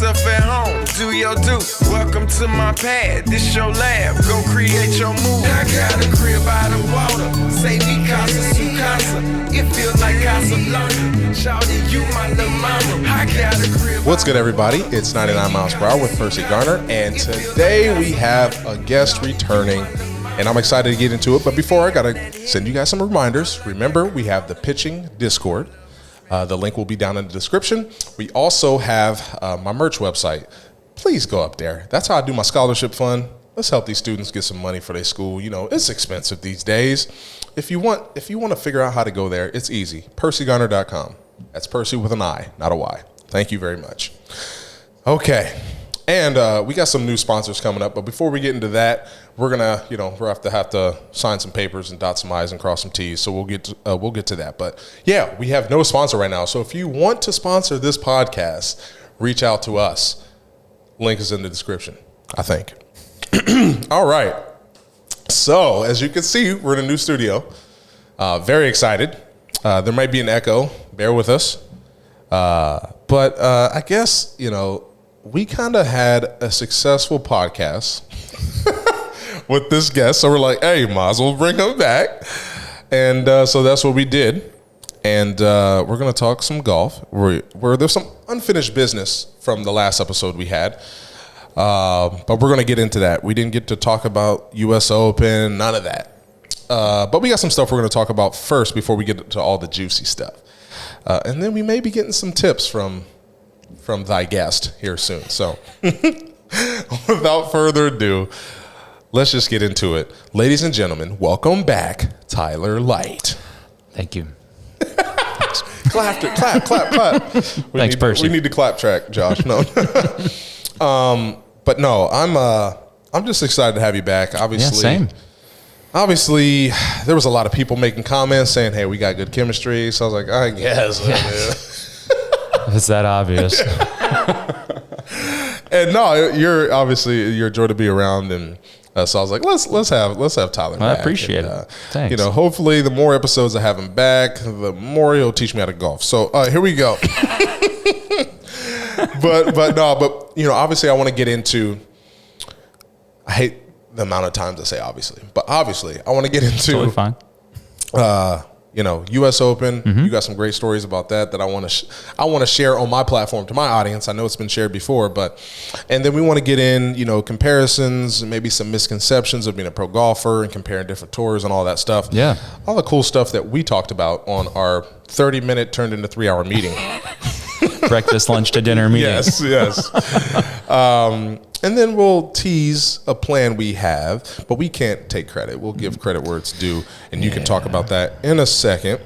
yourself at home, do your do. Welcome to my pad, this your lab. Go create your move. I got a crib by the water. Say me casa, su casa. It feel like Casablanca. Shawty, you my little mama. I got a crib. What's good, everybody? It's 99 miles per hour with Percy Garner, and today we have a guest returning, and I'm excited to get into it. But before, I gotta send you guys some reminders. Remember, we have the pitching Discord. The link will be down in the description. We also have my merch website. Please go up there. That's how I do my scholarship fund. Let's help these students get some money for their school. You know, it's expensive these days. If you want to figure out how to go there, it's easy. PercyGarner.com. That's Percy with an I, not a Y. Thank you very much. Okay. And we got some new sponsors coming up. But before we get into that, we're gonna, we'll have to sign some papers and dot some I's and cross some T's. So we'll get to that. But yeah, we have no sponsor right now. So if you want to sponsor this podcast, reach out to us. Link is in the description, I think. All right. So as you can see, we're in a new studio. Very excited. There might be an echo. Bear with us. But I guess, we kind of had a successful podcast with this guest. So we're like, hey, might as well bring him back. And so that's what we did. And we're going to talk some golf where there's some unfinished business from the last episode we had. But we're going to get into that. We didn't get to talk about U.S. Open, none of that. But we got some stuff we're going to talk about first before we get to all the juicy stuff. And then we may be getting some tips from thy guest here soon. So without further ado, let's just get into it. Ladies and gentlemen, welcome back, Tyler Light. Thank you. Clap. Thanks, Percy. We need the clap track, Josh. No. But no, I'm just excited to have you back. Obviously, same. Obviously, there was a lot of people making comments saying, hey, we got good chemistry. So I was like, I guess. It's that obvious. And no, you're a joy to be around. And so I was like, let's have Tyler back. I appreciate it. Thanks. Hopefully the more episodes I have him back, the more he'll teach me how to golf. So here we go. but obviously I want to get into, I hate the amount of times I say obviously, but obviously I want to get into totally fine. U.S. Open. You got some great stories about that I want to share on my platform to my audience. I know it's been shared before, and then we want to get in, comparisons, maybe some misconceptions of being a pro golfer and comparing different tours and all that stuff. Yeah. All the cool stuff that we talked about on our 30-minute turned into 3-hour meeting. Breakfast, lunch to dinner meeting. Yes. And then we'll tease a plan we have, but we can't take credit. We'll give credit where it's due, and you can talk about that in a second.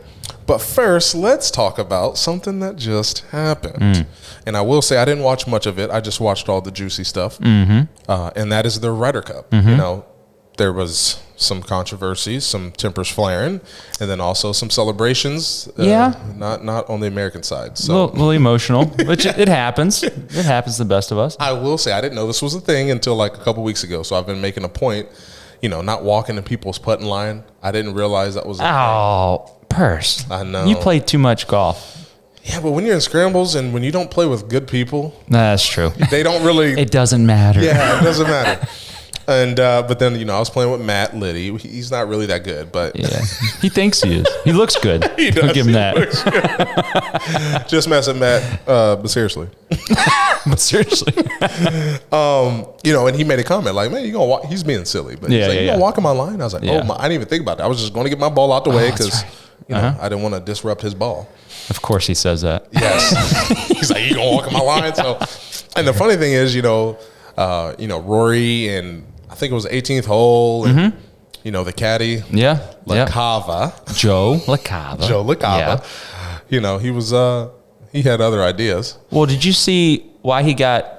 But first, let's talk about something that just happened. And I will say I didn't watch much of it. I just watched all the juicy stuff, and that is the Ryder Cup. There was some controversies, some tempers flaring, and then also some celebrations. Not on the American side. So A little emotional, which it happens. It happens to the best of us. I will say I didn't know this was a thing until like a couple weeks ago. So I've been making a point, not walking in people's putting line. I didn't realize that was a thing. Purse. I know. You play too much golf. Yeah, but when you're in scrambles and when you don't play with good people, That's true. they don't really. It doesn't matter. Yeah, it doesn't matter. And but then I was playing with Matt Liddy. He's not really that good, but Yeah. He thinks he is. He looks good. He does. I'll give him that. Just messing Matt. But seriously, But seriously. and he made a comment like, "Man, you gonna walk?" He's being silly, but he's like, "You gonna walk in my line?" I was like, Yeah. I didn't even think about that. I was just going to get my ball out the way that's because right. I didn't want to disrupt his ball. Of course he says that. Yes. He's like, "You gonna walk in my line?" So, and the funny thing is, Rory and I think it was the 18th hole, and the caddy, LaCava, Joe LaCava. Yeah. He had other ideas. Well, did you see why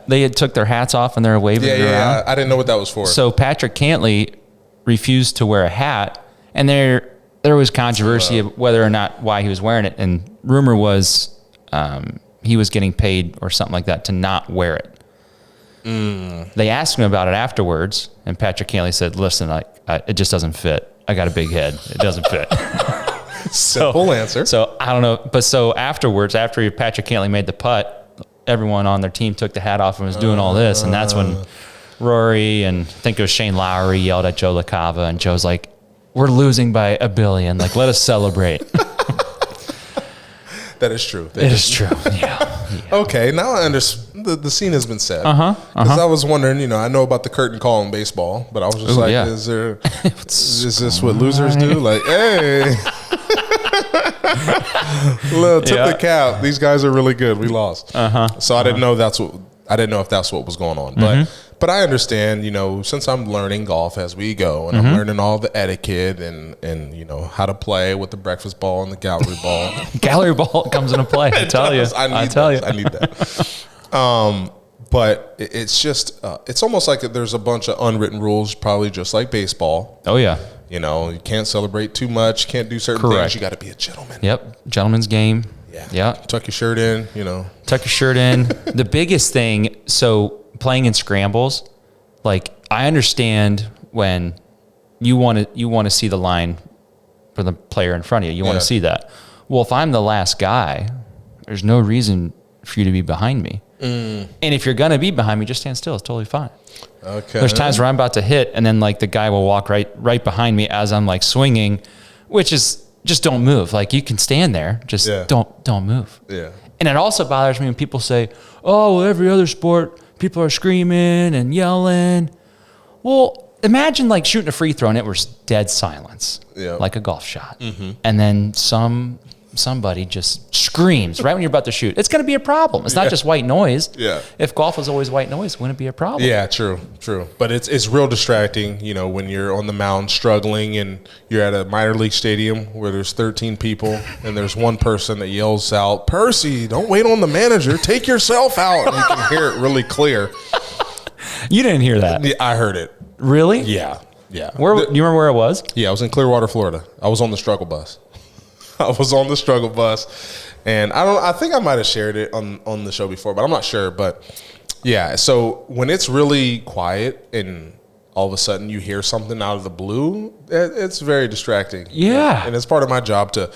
they had took their hats off and they're waving it around? Yeah, I didn't know what that was for. So Patrick Cantley refused to wear a hat, and there was controversy of whether or not why he was wearing it, and rumor was he was getting paid or something like that to not wear it. They asked him about it afterwards, and Patrick Cantley said, listen, it just doesn't fit. I got a big head. It doesn't fit. Simple answer. So I don't know. But so afterwards, after Patrick Cantley made the putt, everyone on their team took the hat off and was doing all this. And that's when Rory and I think it was Shane Lowry yelled at Joe LaCava, and Joe's like, we're losing by 1 billion. Like, let us celebrate. That is true. It is true. Yeah. Okay, now I understand. The scene has been set. Because I was wondering, I know about the curtain call in baseball, but I was just is this what losers do? Like, hey, little tip the cap. These guys are really good. We lost. So I didn't know if that's what was going on, but I understand, since I'm learning golf as we go, and I'm learning all the etiquette and how to play with the breakfast ball and the gallery ball. Gallery ball comes into play. I tell you. I need that. But it's just, it's almost like there's a bunch of unwritten rules, probably just like baseball. Oh, yeah. You can't celebrate too much, can't do certain things. You got to be a gentleman. Yep. Gentleman's game. Yeah. Tuck your shirt in, Tuck your shirt in. The biggest thing, so playing in scrambles, like, I understand when you want to see the line for the player in front of you. You want to see that. Well, if I'm the last guy, there's no reason for you to be behind me. And if you're going to be behind me, just stand still. It's totally fine. Okay. There's times where I'm about to hit, and then like the guy will walk right behind me as I'm like swinging, which is just don't move. Like, you can stand there, just don't move. Yeah. And it also bothers me when people say, "Oh, well, every other sport, people are screaming and yelling." Well, imagine like shooting a free throw and it was dead silence, like a golf shot, and then somebody just screams right when you're about to shoot. It's going to be a problem. It's not just white noise. Yeah. If golf was always white noise, wouldn't it be a problem? Yeah, true. But it's real distracting, when you're on the mound struggling and you're at a minor league stadium where there's 13 people and there's one person that yells out, "Percy, don't wait on the manager. Take yourself out." And you can hear it really clear. You didn't hear that? Yeah, I heard it. Really? Yeah. Do you remember where it was? Yeah, I was in Clearwater, Florida. I was on the struggle bus. And I think I might have shared it on the show before, but I'm not sure. But yeah, so when it's really quiet and all of a sudden you hear something out of the blue, it's very distracting. Yeah. And it's part of my job to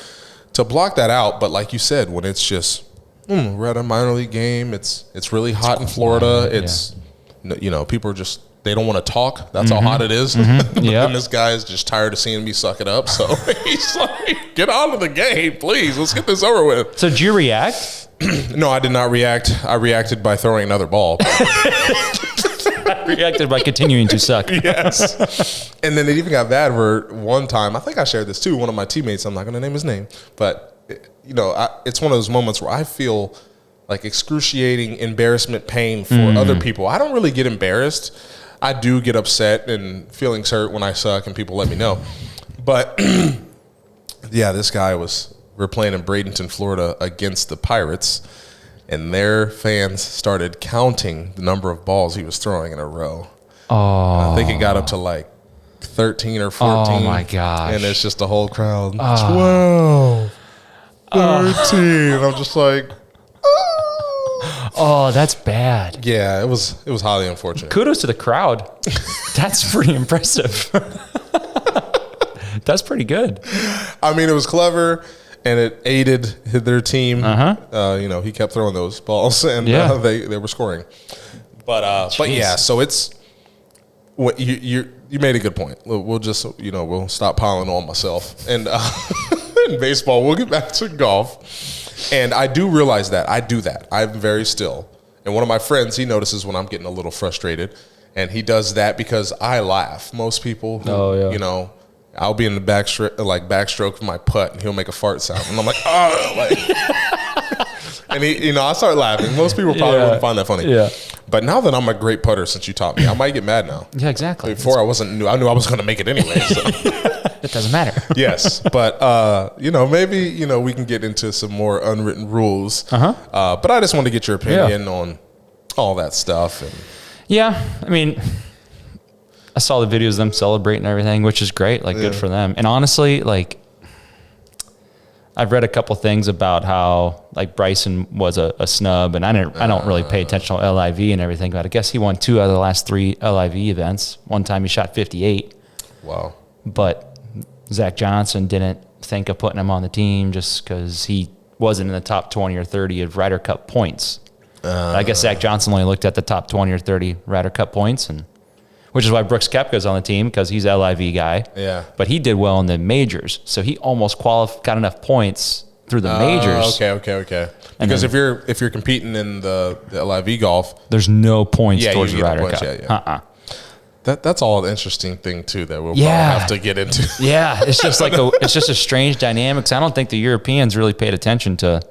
block that out. But like you said, when it's just, we're at a minor league game, it's really hot in Florida. It's, people are just, they don't want to talk. That's how hot it is. Yeah. And this guy is just tired of seeing me suck it up. So he's like, "Get out of the game, please. Let's get this over with." So did you react? No, I did not react. I reacted by throwing another ball. I reacted by continuing to suck. Yes. And then it even got bad where one time, I think I shared this too, one of my teammates, I'm not going to name his name, but it's one of those moments where I feel like excruciating embarrassment pain for other people. I don't really get embarrassed. I do get upset and feelings hurt when I suck and people let me know. But yeah, this guy we're playing in Bradenton, Florida against the Pirates, and their fans started counting the number of balls he was throwing in a row. Oh. I think it got up to like 13 or 14. Oh my gosh. And it's just the whole crowd. 12, 13. I'm just like, oh, that's bad. yeah, it was highly unfortunate. Kudos to the crowd. That's pretty impressive. That's pretty good. I mean, it was clever, and it aided their team. He kept throwing those balls, and they were scoring. But yeah, so it's what you made a good point. We'll just we'll stop piling on myself, and in baseball, we'll get back to golf. And I do realize that. I do that. I'm very still. And one of my friends, he notices when I'm getting a little frustrated. And he does that because I laugh. Most people, I'll be in the backstroke of my putt, and he'll make a fart sound. And I'm like, oh. And I start laughing. Most people probably wouldn't find that funny. Yeah. But now that I'm a great putter since you taught me, I might get mad now. Yeah, exactly. Before I knew I was going to make it anyway. So. It doesn't matter. Yes, but maybe we can get into some more unwritten rules. But I just want to get your opinion on all that stuff. And yeah, I mean, I saw the videos of them celebrating everything, which is great. Like, good for them. And honestly, like, I've read a couple things about how like Bryson was a snub, and I don't really pay attention to LIV and everything, but I guess he won 2 out of the last 3 LIV events. One time he shot 58. Wow. But Zach Johnson didn't think of putting him on the team just because he wasn't in the top 20 or 30 of Ryder Cup points. I guess Zach Johnson only looked at the top 20 or 30 Ryder Cup points, and which is why Brooks Koepka's on the team, because he's an LIV guy. Yeah. But he did well in the majors, so he almost got enough points through the majors. Okay. Because if you're competing in the LIV golf, there's no points towards you the get no Ryder points, Cup. That's all an interesting thing too that we'll probably have to get into. Yeah, it's just it's just a strange dynamic. 'Cause I don't think the Europeans really paid attention to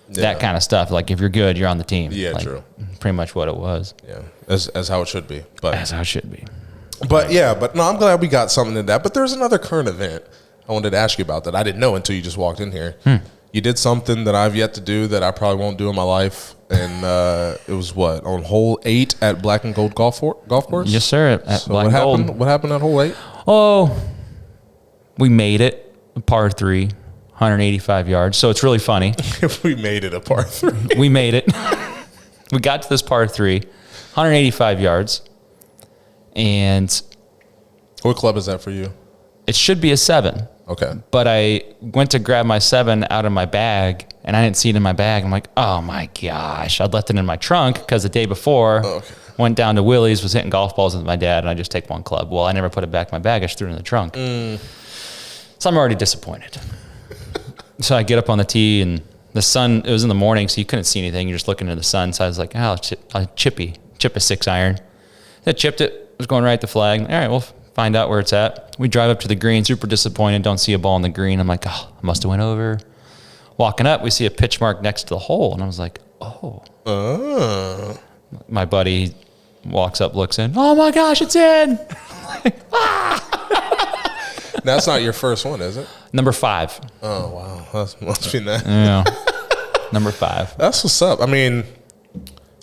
that kind of stuff. Like if you're good, you're on the team. Yeah, like, true. Pretty much what it was. Yeah, as how it should be. But As how it should be. But no, I'm glad we got something in that. But there's another current event I wanted to ask you about that I didn't know until you just walked in here. You did something that I've yet to do that I probably won't do in my life, and it was on hole 8 at Black and Gold golf course. Yes, sir. At Black what and Gold. happened? What happened at hole 8? Oh, we made it a par 3, 185 yards. So it's really funny. We made it a par 3. We made it. We got to this par 3, 185 yards, and What club is that for you? it should be a 7. Okay. But I went to grab my 7 out of my bag, and I didn't see it in my bag. I'm like, oh my gosh. I'd left it in my trunk because the day before, went down to Willie's, was hitting golf balls with my dad, and I just take one club. Well, I never put it back in my bag. I just threw it in the trunk. So I'm already disappointed. So I get up on the tee, and the sun, it was in the morning, so you couldn't see anything. You're just looking into the sun. So I was like, I'll chip a 6-iron. I chipped it. Was going right at the flag. All right, we'll find out where it's at. We drive up to the green, super disappointed, don't see a ball in the green. I'm like, oh, I must have went over. Walking up, we see a pitch mark next to the hole, and I was like, oh. My buddy walks up, looks in. Oh my gosh, it's in. That's not your first one, is it? Number 5. Oh, wow. That must be nice. Yeah. Number 5. That's what's up. I mean,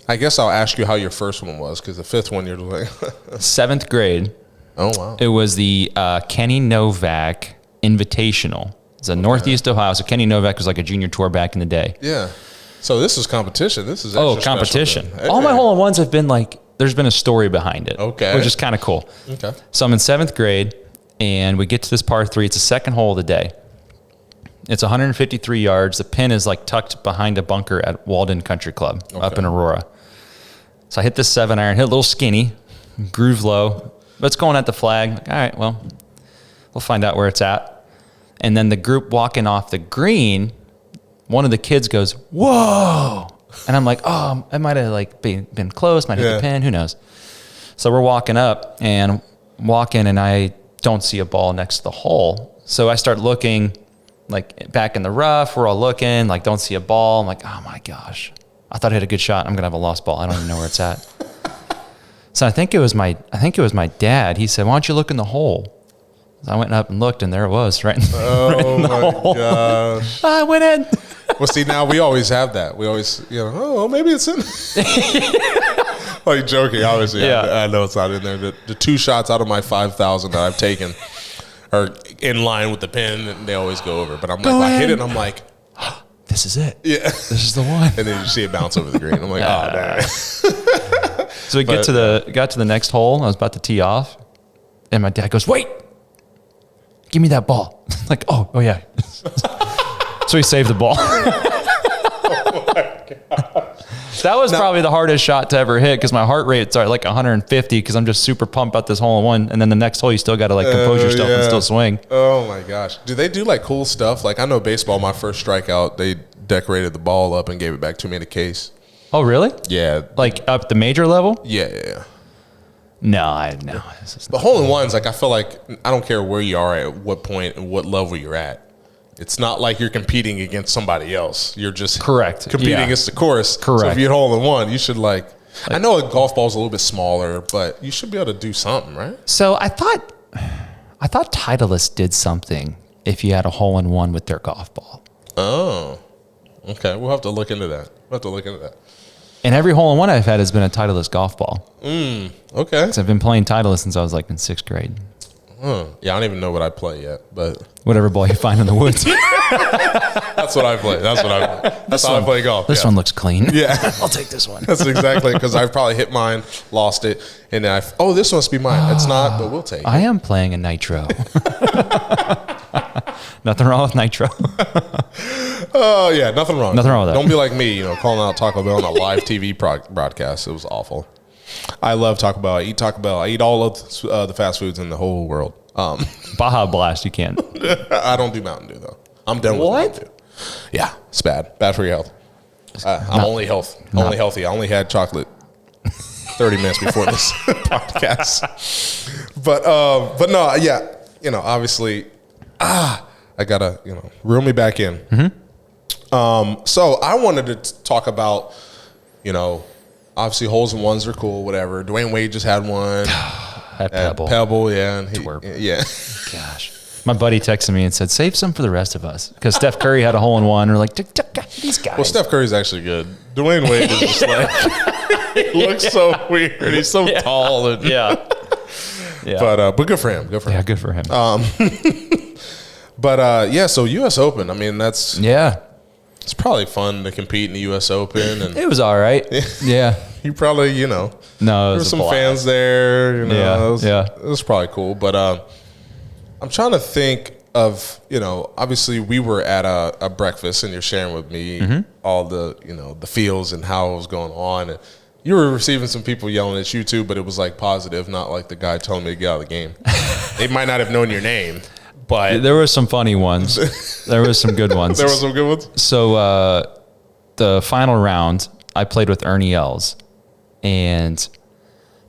I guess I'll ask you how your first one was, because the 5th one you're like... 7th grade. Oh, wow. It was the Kenny Novak Invitational. It's a Northeast Ohio. So Kenny Novak was like a junior tour back in the day. Yeah. So this is competition. This is extra competition. special then. All my hole-in-ones have been like, there's been a story behind it. Okay. Which is kind of cool. Okay. So I'm in 7th grade, and we get to this par 3. It's the second hole of the day. It's 153 yards. The pin is like tucked behind a bunker at Walden Country Club up in Aurora. So I hit this 7-iron, hit a little skinny, groove low. But it's going at the flag. Like, all right, well, we'll find out where it's at. And then the group walking off the green, one of the kids goes, whoa. And I'm like, oh, it might have like been close, might hit the pin, who knows. So we're walking up and I don't see a ball next to the hole. So I start looking like back in the rough, we're all looking, like don't see a ball. I'm like, oh my gosh. I thought I hit a good shot. I'm gonna have a lost ball. I don't even know where it's at. So I think it was my dad. He said, why don't you look in the hole? So I went up and looked, and there it was, right in the hole. Gosh. I went in. Well, see, now we always have that. We always, maybe it's in. Like joking, obviously. Yeah. I know it's not in there. The 2 shots out of my 5,000 that I've taken are in line with the pin, and they always go over. But I'm like, I hit it, and I'm like, This is it. yeah. This is the one. And then you see it bounce over the green. I'm like, oh, dang. So we got to the next hole. I was about to tee off, and my dad goes, wait, give me that ball. Like, oh yeah. So he saved the ball. Oh my God. That was probably the hardest shot to ever hit because my heart rate's at like 150 because I'm just super pumped about this hole in one. And then the next hole, you still got to like compose yourself and still swing. Oh my gosh. Do they do like cool stuff? Like I know baseball, my first strikeout, they decorated the ball up and gave it back to me in a case. Oh, really? Yeah. Like up the major level? Yeah. No. The hole in ones, like I feel like I don't care where you are at what point and what level you're at. It's not like you're competing against somebody else. You're just competing against the course. Correct. So if you hit hole in one, you should like I know a golf ball's a little bit smaller, but you should be able to do something, right? So I thought Titleist did something if you had a hole in one with their golf ball. Oh. Okay. We'll have to look into that. And every hole in one I've had has been a Titleist golf ball. Okay. So I've been playing Titleist since I was like in 6th grade. Yeah, I don't even know what I play yet, but Whatever ball you find in the woods. that's what I play. That's how I play golf. This one looks clean. Yeah. I'll take this one. That's exactly because I've probably hit mine, lost it, and then this must be mine. It's not, but we'll take it. I am playing a nitro. Nothing wrong with nitro. Oh yeah, nothing wrong. Nothing wrong with that. Don't be like me, calling out Taco Bell on a live TV broadcast. It was awful. I love Taco Bell. I eat Taco Bell. I eat all of the fast foods in the whole world. Baja Blast, you can't. I don't do Mountain Dew though. I'm done with Mountain Dew. Yeah, it's bad. Bad for your health. I'm only healthy. I only had chocolate 30 minutes before this podcast. But no, yeah, obviously, I gotta, reel me back in. Mm-hmm. So I wanted to talk about, obviously holes in ones are cool, whatever. Dwayne Wade just had one At Pebble. Pebble, yeah, and yeah. Gosh. My buddy texted me and said, save some for the rest of us. Because Steph Curry had a hole in one. We're like, these guys. Well, Steph Curry's actually good. Dwayne Wade is just like, he looks so weird. He's so tall. And Yeah. But good for him. Good for him. Yeah, good for him. So U.S. Open, I mean, it's probably fun to compete in the U.S. Open. And It was all right. Yeah. you probably, No, there were some fans there. It was probably cool. But I'm trying to think of, obviously we were at a breakfast and you're sharing with me all the, the feels and how it was going on. And you were receiving some people yelling at you too, but it was like positive, not like the guy telling me to get out of the game. They might not have known your name, but There were some funny ones. There was some good ones. there were some good ones. So the final round, I played with Ernie Els. And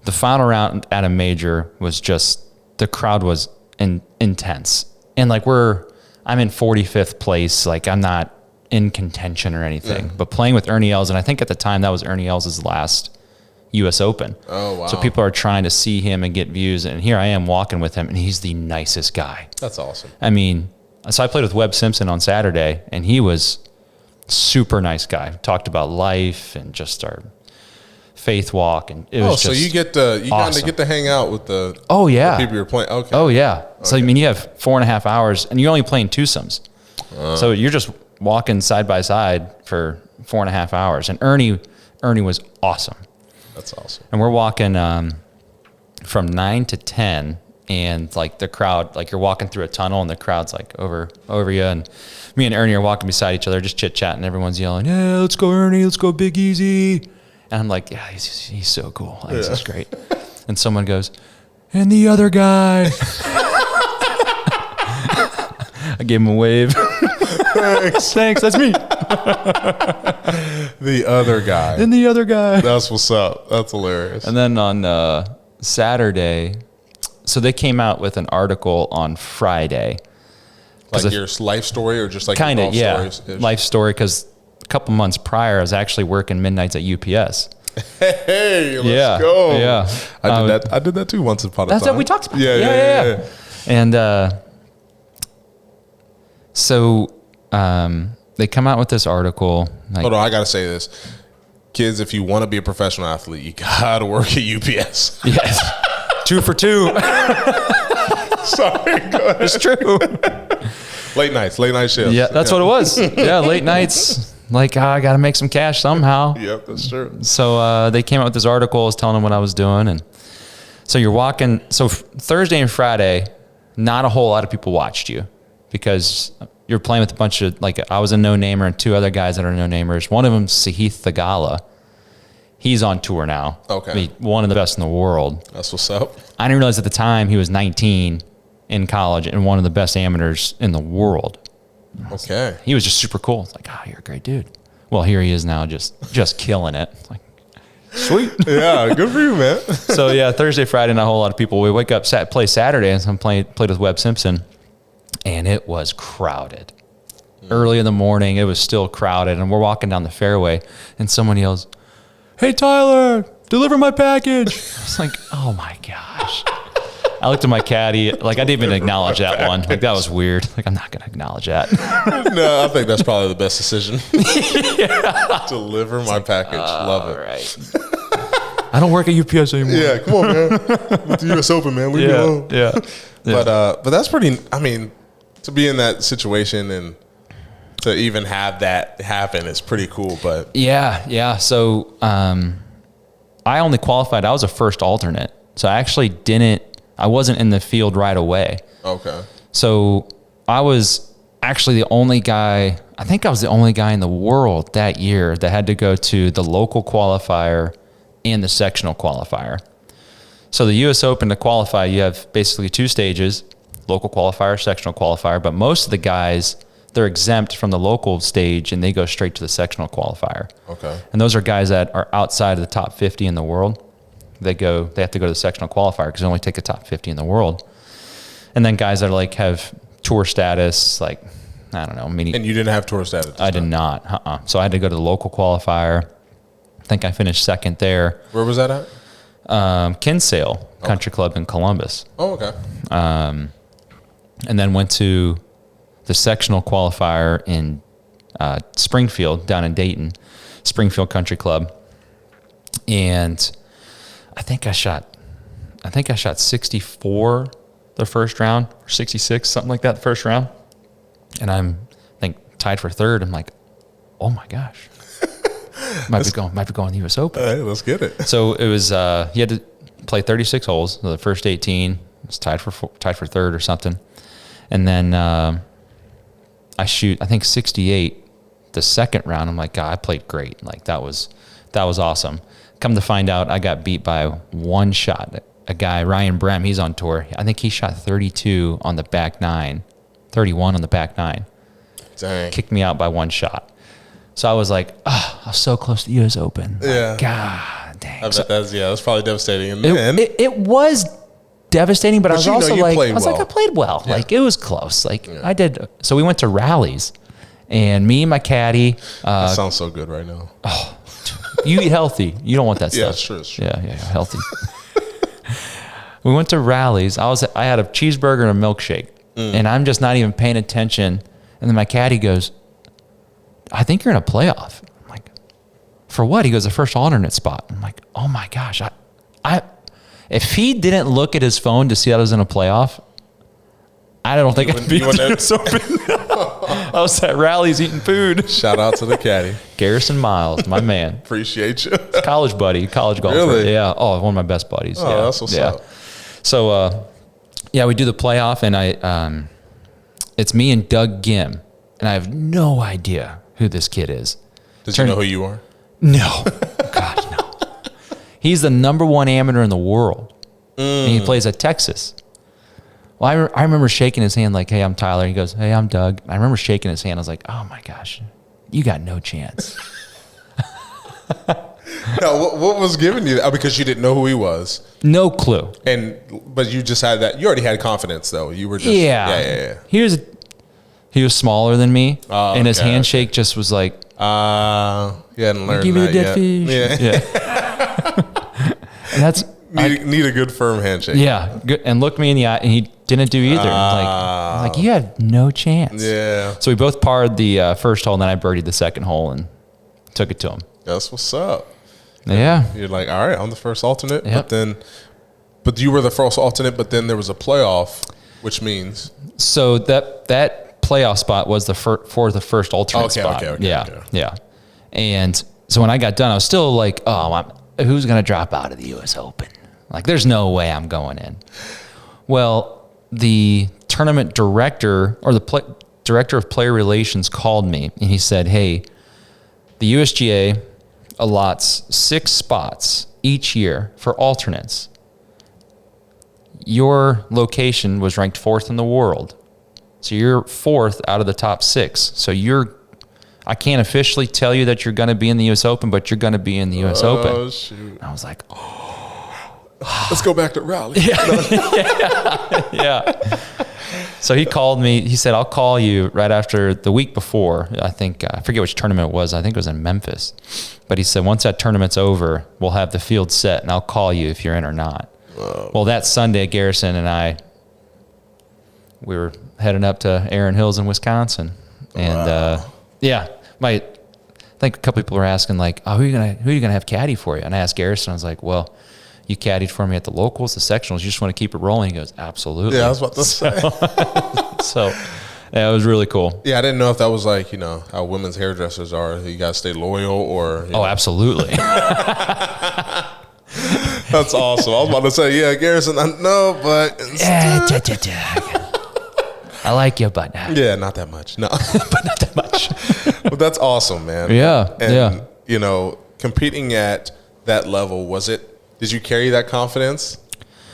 the final round at a major was just, the crowd was intense. And like I'm in 45th place. Like I'm not in contention or anything, but playing with Ernie Els. And I think at the time that was Ernie Els' last U.S. Open. Oh, wow. So people are trying to see him and get views. And here I am walking with him and he's the nicest guy. That's awesome. I mean, so I played with Webb Simpson on Saturday and he was super nice guy. Talked about life and just our faith walk, and it was so you kind of get to hang out with the people you're playing. Okay. Oh yeah. So I mean, you have 4.5 hours, and you're only playing twosomes, so you're just walking side by side for 4.5 hours. And Ernie was awesome. That's awesome. And we're walking from 9 to 10, and like the crowd, like you're walking through a tunnel, and the crowd's like over you, and me and Ernie are walking beside each other, just chit chatting. Everyone's yelling, "Yeah, let's go, Ernie! Let's go, Big Easy!" And I'm like, yeah, he's so cool. Like, this is great. And someone goes, and the other guy. I gave him a wave. Thanks, that's me. The other guy. And the other guy. That's what's up. That's hilarious. And then on Saturday, so they came out with an article on Friday. Like your life story or just like kind of, yeah, stories? life story, because a couple months prior, I was actually working midnights at UPS. Hey, let's go. Yeah. I did that too once upon a time. That's what we talked about. Yeah. And so they come out with this article. Like, Hold on, I got to say this. Kids, if you want to be a professional athlete, you got to work at UPS. Yes. 2 for 2. Sorry, go ahead. It's true. Late night shifts. Yeah, that's what it was. Yeah, late nights. Like, I got to make some cash somehow. Yep, that's true. So they came out with this article, I was telling them what I was doing. And so you're walking. So Thursday and Friday, not a whole lot of people watched you because you're playing with a bunch of, like, I was a no-namer and 2 other guys that are no-namers. One of them, Sahith Thagala. He's on tour now. Okay. I mean, one of the best in the world. That's what's up. I didn't realize at the time he was 19 in college and one of the best amateurs in the world. Okay. He was just super cool. It's like, you're a great dude. Well, here he is now, just killing it. It's like, sweet. Yeah, good for you, man. So yeah, Thursday, Friday, not a whole lot of people. We wake up, play Saturday, and played with Webb Simpson, and it was crowded. Early in the morning, it was still crowded, and we're walking down the fairway, and someone yells, "Hey Tyler, deliver my package." I was like, oh my gosh. I looked at my caddy, like I didn't even acknowledge that one. Like that was weird. Like I'm not gonna acknowledge that. No, I think that's probably the best decision. Deliver my package. Love it. Right. I don't work at UPS anymore. Yeah, come on, man. With the U.S. Open, man. Leave me alone. Yeah. But that's pretty. I mean, to be in that situation and to even have that happen is pretty cool. But yeah. So I only qualified. I was a first alternate, so I actually I wasn't in the field right away. Okay. So I was actually the only guy. I think I was the only guy in the world that year that had to go to the local qualifier and the sectional qualifier. So the U.S. Open, to qualify, you have basically 2 stages, local qualifier, sectional qualifier, but most of the guys, they're exempt from the local stage and they go straight to the sectional qualifier. Okay. And those are guys that are outside of the top 50 in the world. They have to go to the sectional qualifier because they only take the top 50 in the world. And then guys that are like have tour status, like, I don't know. And you didn't have tour status? I did not. So I had to go to the local qualifier. I think I finished second there. Where was that at? Kinsale Country Club in Columbus. Oh, okay. And then went to the sectional qualifier in Springfield, down in Dayton, Springfield Country Club. And I think I shot 64 the first round, or 66, something like that, the first round. And I think tied for third. I'm like, oh my gosh. Might be going to the U.S. Open. Hey, let's get it. So it was, you had to play 36 holes. So the first 18 was tied for third or something. And then I shoot, I think 68 the second round. I'm like, God, I played great. Like that was awesome. Come to find out, I got beat by 1 shot. A guy, Ryan Brem, he's on tour. I think he shot 32 on the back 9, 31 on the back 9. Dang. Kicked me out by 1 shot. So I was like, I was so close to the U.S. Open. Yeah. Like, God dang. I bet that's probably devastating. And It was devastating, but I was also like, I played well. Yeah. Like it was close. Like I did. So we went to rallies, and me and my caddy. that sounds so good right now. You eat healthy. You don't want that Yeah, stuff. it's true. Yeah, healthy. We went to rallies. I had a cheeseburger and a milkshake, and I'm just not even paying attention. And then my caddy goes, I think you're in a playoff. I'm like, for what? He goes, the first alternate spot. I'm like, oh my gosh. If he didn't look at his phone to see that I was in a playoff, I don't think I'd be so I was at rallies eating food. Shout out to the caddy. Garrison Miles, my man. Appreciate you. College buddy, college golfer. Really? Yeah. Oh, one of my best buddies. Oh, yeah. that's what's up. So, we do the playoff, and it's me and Doug Gim, and I have no idea who this kid is. Does you know who you are? No. God, no. He's the #1 amateur in the world, and he plays at Texas. Well, I remember shaking his hand like, hey, I'm Tyler. He goes, hey, I'm Doug. I remember shaking his hand. I was like, oh, my gosh, you got no chance. No, what was giving you that? Because you didn't know who he was. No clue. But you just had that. You already had confidence, though. You were just. Yeah. He was smaller than me, and his handshake just was like. You hadn't learned give that you a dead yet. fish. Yeah. And that's. Need a good firm handshake. Yeah, good, and looked me in the eye, and he didn't do either. I'm like, you had no chance. Yeah. So we both parred the first hole, and then I birdied the second hole and took it to him. That's what's up. Yeah. You're like, all right, I'm the first alternate, Yep. but you were the first alternate, but then there was a playoff, which means. So that playoff spot was for the first alternate spot. Okay. Yeah. And so when I got done, I was still like, who's going to drop out of the U.S. Open? Like, there's no way I'm going in. Well, the tournament director or the director of player relations called me, and he said, hey, the USGA allots 6 spots each year for alternates. Your location was ranked 4th in the world. So you're 4th out of the top 6. So I can't officially tell you that you're going to be in the U.S. Open, but you're going to be in the U.S. Open. Oh, shoot. And I was like, let's go back to rally. Yeah. So he called me. He said, I'll call you right after the week before. I think, I forget which tournament it was. I think it was in Memphis. But he said, once that tournament's over, we'll have the field set, and I'll call you if you're in or not. Whoa. Well, that Sunday, Garrison and we were heading up to Erin Hills in Wisconsin. And, I think a couple people were asking, like, who are you gonna have caddy for you? And I asked Garrison, I was like, well, you caddied for me at the locals, the sectionals. You just want to keep it rolling? He goes, absolutely. Yeah, I was about to say. So, yeah, it was really cool. Yeah, I didn't know if that was like, how women's hairdressers are. You got to stay loyal or. Absolutely. That's awesome. I was about to say, yeah, Garrison, I know, but. I like you, but Yeah, not that much. No, but not that much. but that's awesome, man. Yeah, and yeah. you know, competing at that level, did you carry that confidence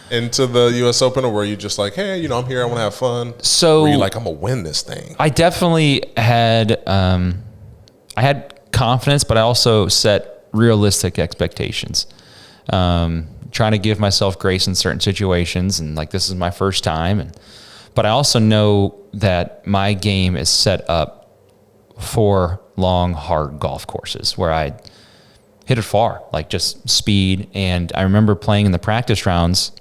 into the U.S. Open, or were you just like, hey, you know, I'm here, I want to have fun? So were you like, I'm gonna win this thing? I definitely had I had confidence, but I also set realistic expectations. Trying to give myself grace in certain situations, and like, this is my first time, but I also know that my game is set up for long, hard golf courses where I hit it far, like just speed. And I remember playing in the practice rounds.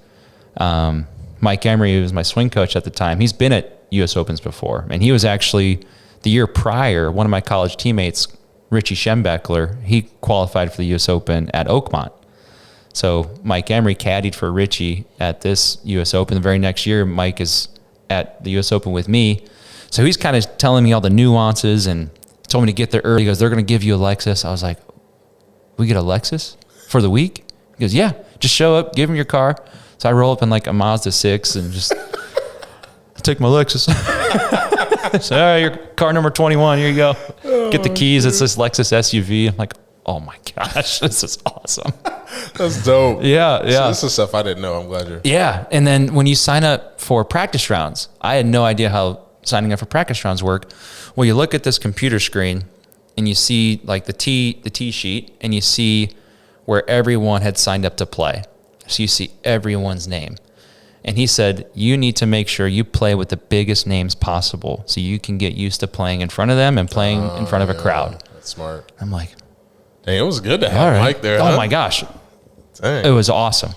Mike Emery, who was my swing coach at the time, he's been at U.S. Opens before, and he was actually the year prior, one of my college teammates, Richie Schembeckler, he qualified for the U.S. Open at Oakmont. So Mike Emery caddied for Richie at this U.S. Open. The very next year, Mike is at the U.S. Open with me. So he's kind of telling me all the nuances and told me to get there early. He goes, they're going to give you a Lexus. I was like, we get a Lexus for the week? He goes, yeah, just show up, give him your car. So I roll up in like a Mazda 6 and just take my Lexus. So, all right, your car number 21, here you go. Get the keys. It's this Lexus SUV. I'm like, oh my gosh, this is awesome. That's dope. Yeah, yeah. So this is stuff I didn't know. I'm glad you're. Yeah, and then when you sign up for practice rounds, I had no idea how signing up for practice rounds work. Well, you look at this computer screen and you see like the tee sheet, and you see where everyone had signed up to play. So you see everyone's name. And he said, you need to make sure you play with the biggest names possible so you can get used to playing in front of them and playing in front of a crowd. That's smart. I'm like, dang, it was good to have Mike there. Oh my gosh. Dang. It was awesome.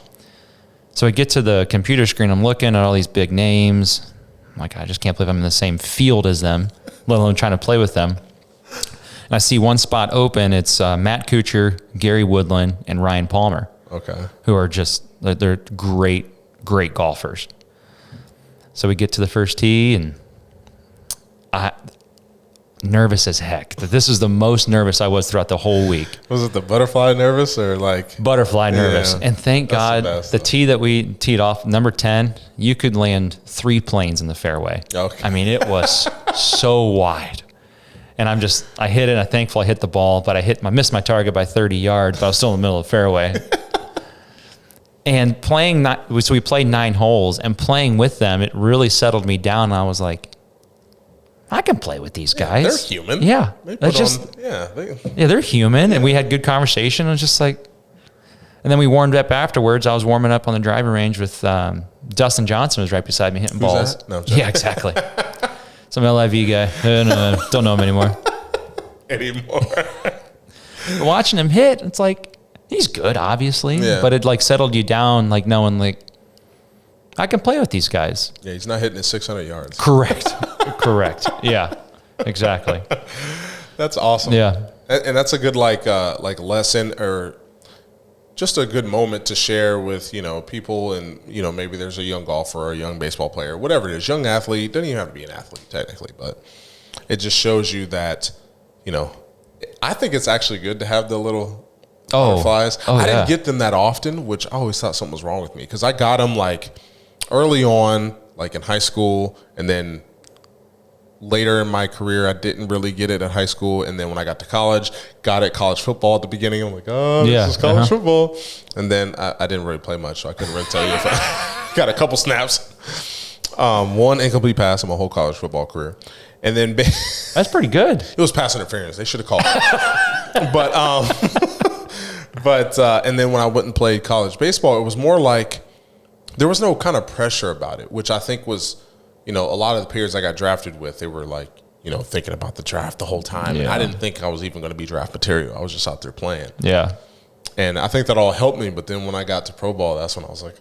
So I get to the computer screen, I'm looking at all these big names. I'm like, I just can't believe I'm in the same field as them, let alone trying to play with them. And I see one spot open. It's Matt Kuchar, Gary Woodland, and Ryan Palmer. Okay. Who are just, they're great golfers. So we get to the first tee, and I nervous as heck. This is the most nervous I was throughout the whole week. Was it the butterfly nervous or like? Butterfly nervous. Yeah. And thank God the tee that we teed off, number 10, you could land 3 planes in the fairway. Okay. I mean, it was so wide. And I hit it, and I'm thankful I hit the ball, but I missed my target by 30 yards, but I was still in the middle of the fairway. And so we played 9 holes, and playing with them, it really settled me down. And I was like, I can play with these guys. They're human. Yeah. They're human. Yeah. And we had good conversation. It was just like, and then we warmed up afterwards. I was warming up on the driving range with Dustin Johnson was right beside me hitting balls. That? No, yeah, exactly. Some LIV guy. No, don't know him anymore. Watching him hit, it's like, he's good, obviously. Yeah. But it like settled you down, like knowing like, I can play with these guys. Yeah, he's not hitting it 600 yards. Correct. Correct. Yeah, exactly. That's awesome. Yeah. And that's a good like lesson, or just a good moment to share with, you know, people. And, you know, maybe there's a young golfer or a young baseball player, whatever it is, young athlete, doesn't even have to be an athlete technically, but it just shows you that, you know, I think it's actually good to have the little butterflies. I didn't get them that often, which I always thought something was wrong with me, because I got them like early on, like in high school, and then later in my career, I didn't really get it at high school. And then when I got to college, got it college football at the beginning. I'm like, this is college football. And then I didn't really play much, so I couldn't really tell you if I got a couple snaps. One incomplete pass in my whole college football career. And then that's pretty good. It was pass interference. They should have called it. But and then when I went and played college baseball, it was more like there was no kind of pressure about it, which I think was, you know, a lot of the peers I got drafted with, they were like, you know, thinking about the draft the whole time. Yeah. And I didn't think I was even going to be draft material. I was just out there playing. Yeah. And I think that all helped me. But then when I got to pro ball, that's when I was like,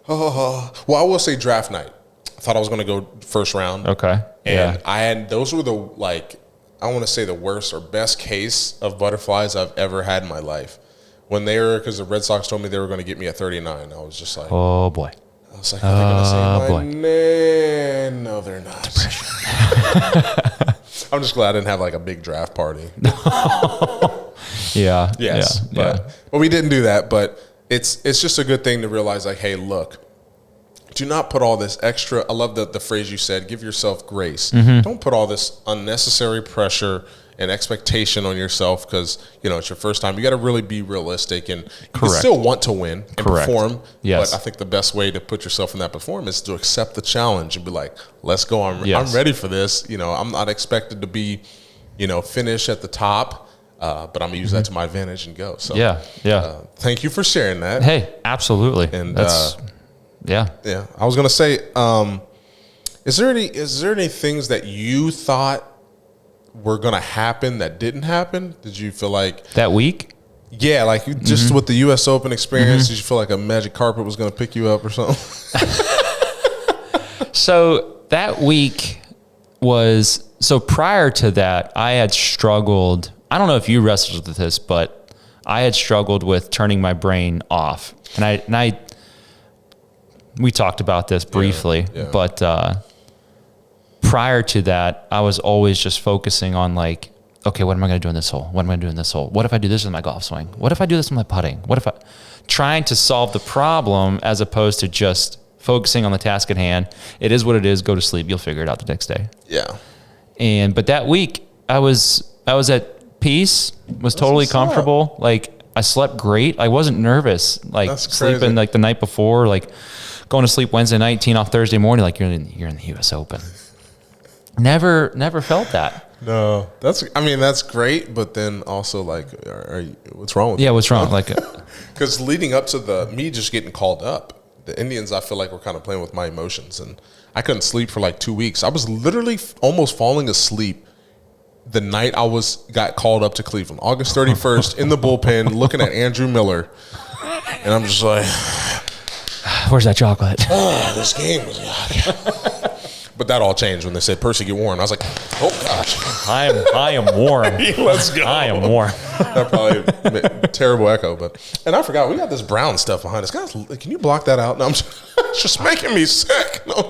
well, I will say draft night. I thought I was going to go first round. Okay. And those were I want to say the worst or best case of butterflies I've ever had in my life. When because the Red Sox told me they were going to get me at 39, I was just like, oh boy. I was like, are they going to say my name? No, they're not. Depression. I'm just glad I didn't have like a big draft party. Yeah. Yes. But we didn't do that. But it's just a good thing to realize, like, hey, look, do not put all this extra. I love the phrase you said. Give yourself grace. Mm-hmm. Don't put all this unnecessary pressure and expectation on yourself because it's your first time. You got to really be realistic, and you can still want to win and perform. Yes. But I think the best way to put yourself in that performance is to accept the challenge and be like, "Let's go. I'm ready for this." I'm not expected to be, finish at the top. But I'm gonna use that to my advantage and go. So thank you for sharing that. Hey, absolutely. And that's I was gonna say, is there any things that you thought were gonna happen that didn't happen? Did you feel like that week? Yeah, like just with the U.S. Open experience, did you feel like a magic carpet was gonna pick you up or something? So that week prior to that, I had struggled. I don't know if you wrestled with this, but I had struggled with turning my brain off. And we talked about this briefly, but prior to that, I was always just focusing on like, okay, what am I going to do in this hole? What am I going to do in this hole? What if I do this with my golf swing? What if I do this with my putting? What if I trying to solve the problem as opposed to just focusing on the task at hand? It is what it is. Go to sleep. You'll figure it out the next day. Yeah. But that week I was at peace, was totally comfortable. Like I slept great. I wasn't nervous. Like sleeping like the night before, like going to sleep Wednesday night, teeing off Thursday morning, like you're in the U.S. Open. Never felt that. No, that's great. But then also like, what's wrong with you? What's wrong? Like, because leading up to me just getting called up, the Indians, I feel like were kind of playing with my emotions, and I couldn't sleep for like 2 weeks. I was literally almost falling asleep the night I got called up to Cleveland, August 31st, in the bullpen, looking at Andrew Miller, and I'm just like, "Where's that chocolate?" Oh, this game was. But that all changed when they said Percy get warm. I was like, "Oh gosh, I am warm. Let's go. I am warm." That probably terrible echo, and I forgot we got this brown stuff behind us. Guys, can you block that out? No, it's just making me sick. No.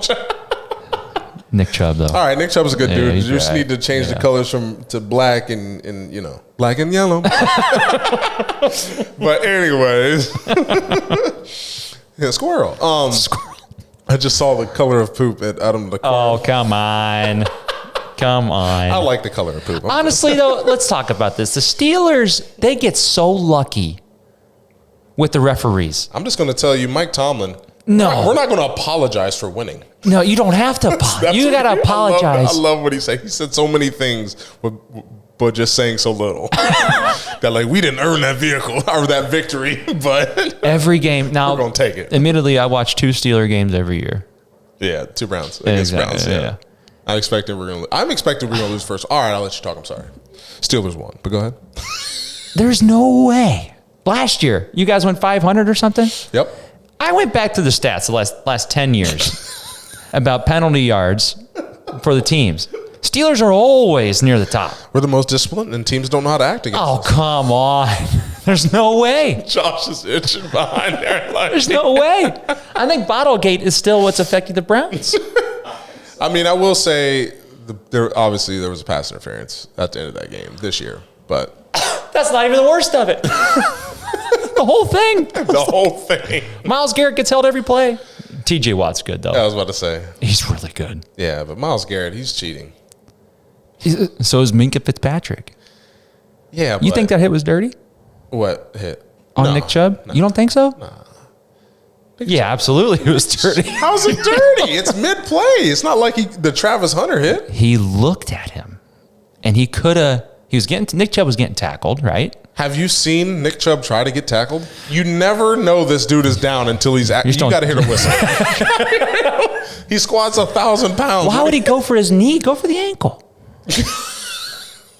Nick Chubb, though. All right, Nick Chubb is a good dude. You just need to change the colors to black and black and yellow. But anyways, squirrel. Squirrel. I just saw the color of poop at Adam the car. Oh, come on. Come on. I like the color of poop. Honestly, though, let's talk about this. The Steelers, they get so lucky with the referees. I'm just going to tell you, Mike Tomlin. No. We're not going to apologize for winning. No, you don't have to apologize. You got to apologize. I love what he said. He said so many things, but just saying so little. That like we didn't earn that vehicle or that victory, but every game. Now, we're going to take it. Admittedly, I watch 2 Steeler games every year. Yeah, 2 Browns against exactly, Browns. Yeah. I'm expecting we're going to lose first. All right, I'll let you talk. I'm sorry. Steelers won, but go ahead. There's no way. Last year, you guys went 500 or something? Yep. I went back to the stats the last 10 years about penalty yards for the teams. Steelers are always near the top. We're the most disciplined, and teams don't know how to act against us. Come on. There's no way. Josh is itching behind there. There's no way. I think Bottlegate is still what's affecting the Browns. I mean, I will say there was a pass interference at the end of that game this year, but that's not even the worst of it. The whole thing. The whole thing. Myles Garrett gets held every play. TJ Watt's good, though. I was about to say. He's really good. Yeah, but Myles Garrett, he's cheating. So is Minkah Fitzpatrick. Yeah, but you think that hit was dirty? What hit? On Nick Chubb? No. You don't think so? Nah. Yeah, absolutely. It was dirty. How's it dirty? It's mid-play. It's not like the Travis Hunter hit. He looked at him, and Nick Chubb was getting tackled, right? Have you seen Nick Chubb try to get tackled? You never know this dude is down until he's you got to hear the whistle. He squats 1,000 pounds. Why would he go for his knee? Go for the ankle.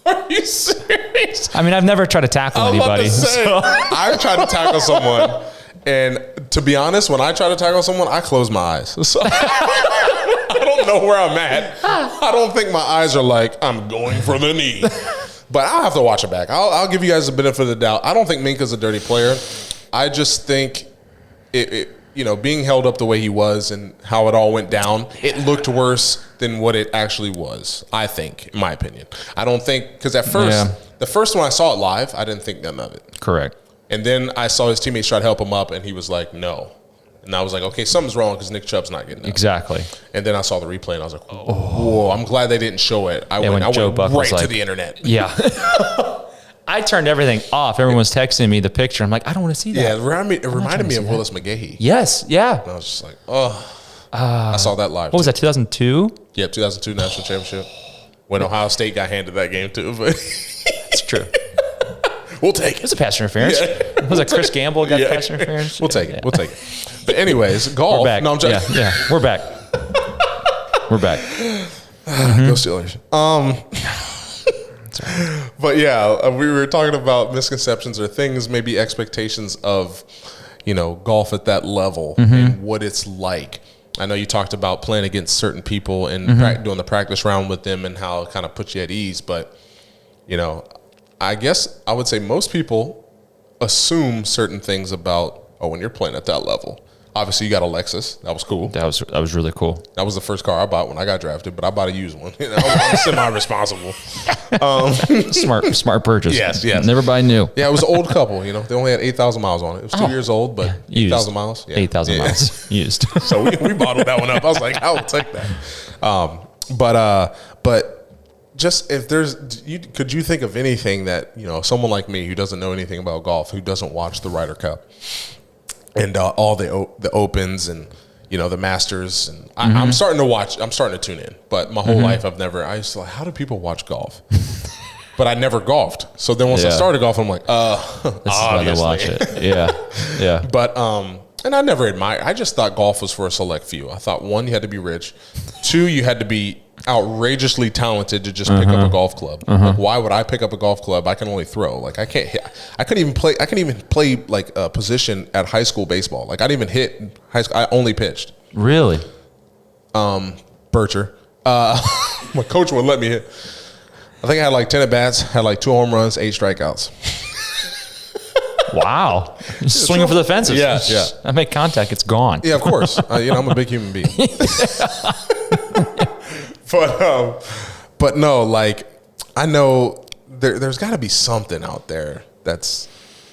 Are you serious? I mean, I've never tried to tackle anybody. I've tried to tackle someone, and to be honest, when I try to tackle someone, I close my eyes. So I don't know where I'm at. I don't think my eyes are like, I'm going for the knee. But I'll have to watch it back. I'll give you guys the benefit of the doubt. I don't think Minka's a dirty player. I just think being held up the way he was and how it all went down, it looked worse than what it actually was, I think, in my opinion. I don't think, because at first, the first one I saw it live, I didn't think none of it. Correct. And then I saw his teammates try to help him up, and he was like, no. And I was like, okay, something's wrong because Nick Chubb's not getting up. Exactly. And then I saw the replay and I was like, whoa, I'm glad they didn't show it. I went Buck was right to like, the internet. Yeah. I turned everything off. Everyone was texting me the picture. I'm like, I don't want to see that. Yeah, it reminded me of Willis McGahee. Yes, yeah. And I was just like, I saw that live. What was that, 2002? Yep, 2002 National Championship. When Ohio State got handed that game too. But It's true. we'll take It it. was a pass interference. Was it Chris Gamble got pass interference? We'll take it. We'll take it. But anyways, golf. We're back. No, I'm joking. Yeah, we're back. We're back. Go Steelers. But yeah, we were talking about misconceptions or things, maybe expectations of, golf at that level and what it's like. I know you talked about playing against certain people and doing the practice round with them and how it kind of puts you at ease. But, I guess I would say most people assume certain things about, when you're playing at that level. Obviously, you got a Lexus. That was cool. That was really cool. That was the first car I bought when I got drafted, but I bought a used one. I'm semi-responsible. Smart purchase. Yes. Never buy new. Yeah, it was an old couple. They only had 8,000 miles on it. It was 2 years old, but 8,000 miles. Yeah. 8,000 miles used. So we bottled that one up. I was like, I will take that. But just if could you think of anything that someone like me who doesn't know anything about golf, who doesn't watch the Ryder Cup and all the opens and the Masters, and I'm starting to watch. I'm starting to tune in, but my whole life I used to like, how do people watch golf? But I never golfed. So then once I started golf, I'm like, this is why they watch it. Yeah. But and I never admired. I just thought golf was for a select few. I thought, one, you had to be rich. Two, you had to be outrageously talented to just pick up a golf club. Like, why would I pick up a golf club? I can only throw. Like, I can't hit. I couldn't even play like a position at high school baseball. Like, I didn't even hit in high school. I only pitched. Really? Bircher. My coach wouldn't let me hit. I think I had like 10 at bats, had like 2 home runs, 8 strikeouts. Wow. Just swinging for the fences. Yeah. I make contact, it's gone. Yeah, of course. I'm a big human being. But no, like, I know there's got to be something out there that's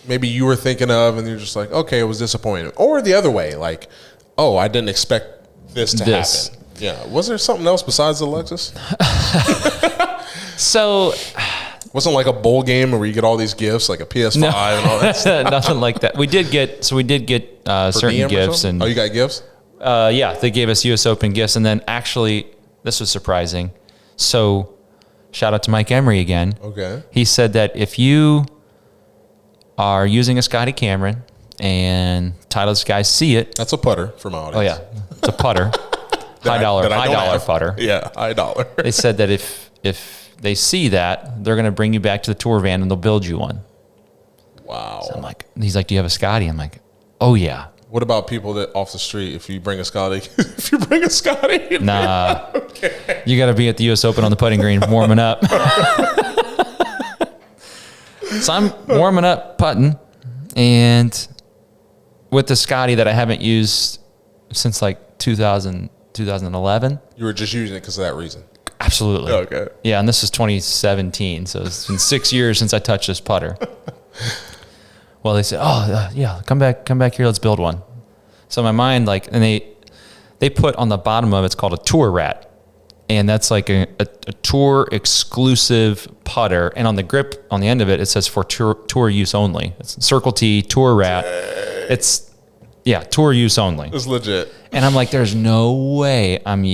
maybe you were thinking of and you're just like, okay, it was disappointing. Or the other way, like, oh, I didn't expect this to happen. Yeah. Was there something else besides the Lexus? So... Wasn't like a bowl game where you get all these gifts, like a PS5 and all that stuff. Nothing like that. We did get certain gifts. And you got gifts? Yeah, they gave us U.S. Open gifts. And then actually, this was surprising. So shout out to Mike Emery again. Okay. He said that if you are using a Scotty Cameron and Titleist guys see it. That's a putter for my audience. Oh, yeah. It's a putter. high dollar putter. Yeah, high dollar. They said that if they see that, they're going to bring you back to the tour van and they'll build you one. Wow. So I'm like, he's like, do you have a Scotty? I'm like, oh yeah. What about people that off the street, if you bring a Scotty? Nah. Okay. You got to be at the U.S. Open on the putting green warming up. So I'm warming up putting, and with the Scotty that I haven't used since like 2011. You were just using it because of that reason. Absolutely. Okay. Yeah, and this is 2017, so it's been 6 years since I touched this putter. Well, they said, yeah, come back here, let's build one. So in my mind, like, and they put on the bottom of it's called a tour rat, and that's like a tour exclusive putter, and on the grip on the end of it, it says for tour use only. It's Circle T tour rat. It's tour use only. It's legit. And I'm like, there's no way I'm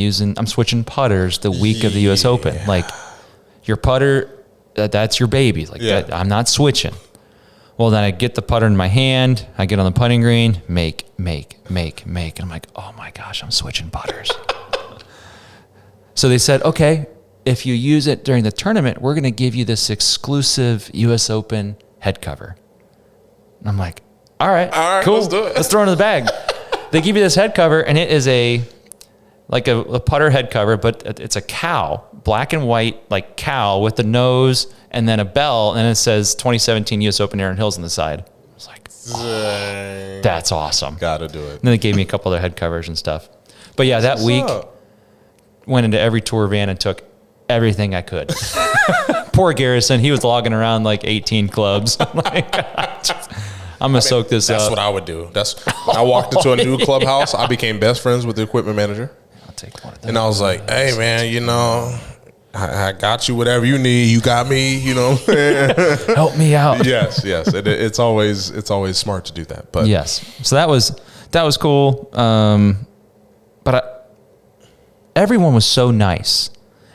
switching putters the week of the U.S. Open. Like, your putter, that's your baby. Like, that, I'm not switching. Well, then I get the putter in my hand. I get on the putting green, make. And I'm like, oh my gosh, I'm switching putters. So they said, okay, if you use it during the tournament, we're going to give you this exclusive U.S. Open head cover. And I'm like, all right, cool. Let's do it. Let's throw it in the bag. They give you this head cover, and it is a putter head cover, but it's a cow, black and white, like cow with the nose and then a bell, and it says 2017 U.S. Open Aaron Hills on the side. I was like, oh, that's awesome. Gotta do it. And then they gave me a couple other head covers and stuff. But yeah, that week, went into every tour van and took everything I could. Poor Garrison, he was logging around like 18 clubs. Like, I'm gonna soak this That's up. what I would do. That's when I walked into a new clubhouse. I became best friends with the equipment manager, I'll take one of those. and I was like, "Hey, man, you know, I got you whatever you need. You got me. You know." Help me out. yes. It's always smart to do that. But Yes. So that was cool. Everyone was so nice,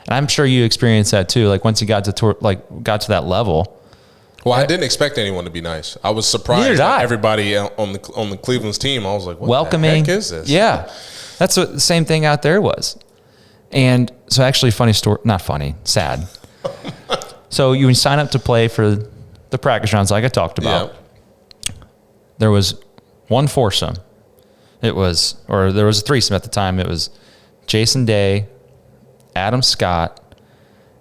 and I'm sure you experienced that too. Like once you got to that level. well, I didn't expect anyone to be nice. I was surprised. Neither did I. Everybody on the Cleveland's team. I was like, "What Welcoming. the heck is this?" Yeah. That's what the same thing out there was. And so actually funny story, not funny, sad. So you sign up to play for the practice rounds like I talked about. Yeah. There was one foursome. There was a threesome at the time. It was Jason Day, Adam Scott,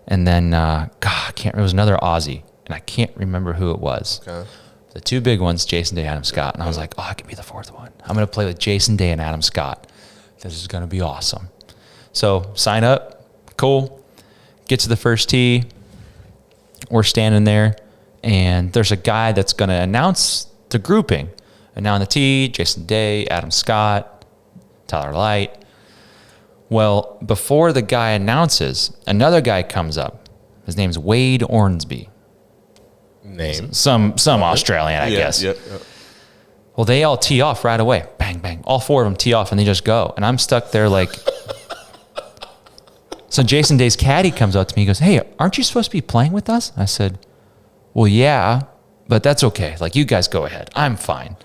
and then, it was another Aussie, and I can't remember who it was. Okay. The two big ones, Jason Day, Adam Scott. And I was like, I could be the fourth one. I'm going to play with Jason Day and Adam Scott. This is going to be awesome. So sign up. Cool. Get to the first tee. We're standing there, and there's a guy that's going to announce the grouping. And now on the tee, Jason Day, Adam Scott, Tyler Light. Well, before the guy announces, another guy comes up. His name's Wade Ornsby. Name. Some Australian, I guess. Yep. Well, they all tee off right away. Bang, bang. All four of them tee off, and they just go. And I'm stuck there like... So Jason Day's caddy comes up to me. He goes, "Hey, aren't you supposed to be playing with us?" I said, "Well, yeah, but that's okay. Like, you guys go ahead. I'm fine."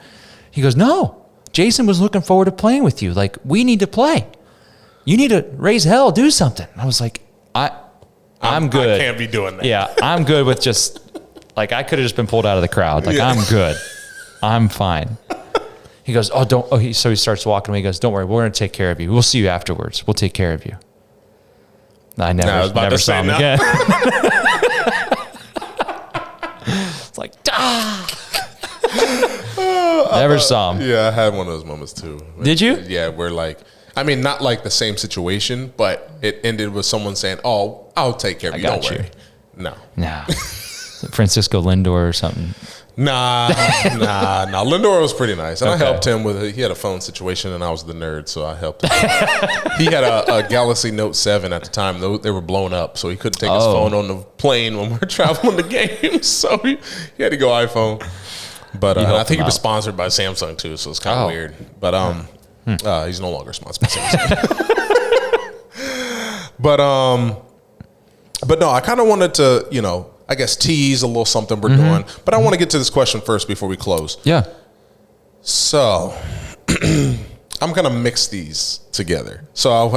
He goes, "No, Jason was looking forward to playing with you. Like, we need to play. You need to raise hell, do something." And I was like, I'm good. I can't be doing that. Yeah, I'm good with just... Like, I could have just been pulled out of the crowd. Like, Yeah. I'm good. I'm fine. He goes, so he starts walking away. He goes, "Don't worry, we're going to take care of you. We'll see you afterwards. We'll take care of you." I never saw him again. It's like, never saw him. Yeah, I had one of those moments too. Did you? Yeah, where like, I mean, not like the same situation, but it ended with someone saying, "Oh, I'll take care of you. got Don't you." worry." No. Nah. Francisco Lindor or something. Nah. Lindor was pretty nice, and I helped him with. He had a phone situation, and I was the nerd, so I helped him. He had a Galaxy Note 7 at the time. They were blown up, so he couldn't take his phone on the plane when we were traveling the game. So he had to go iPhone. But I think he was sponsored by Samsung too, so it's kind of weird. But he's no longer sponsored by Samsung. But no, I kind of wanted to, I guess tease a little something we're doing. But I want to get to this question first before we close. Yeah. So I'm going to mix these together. So,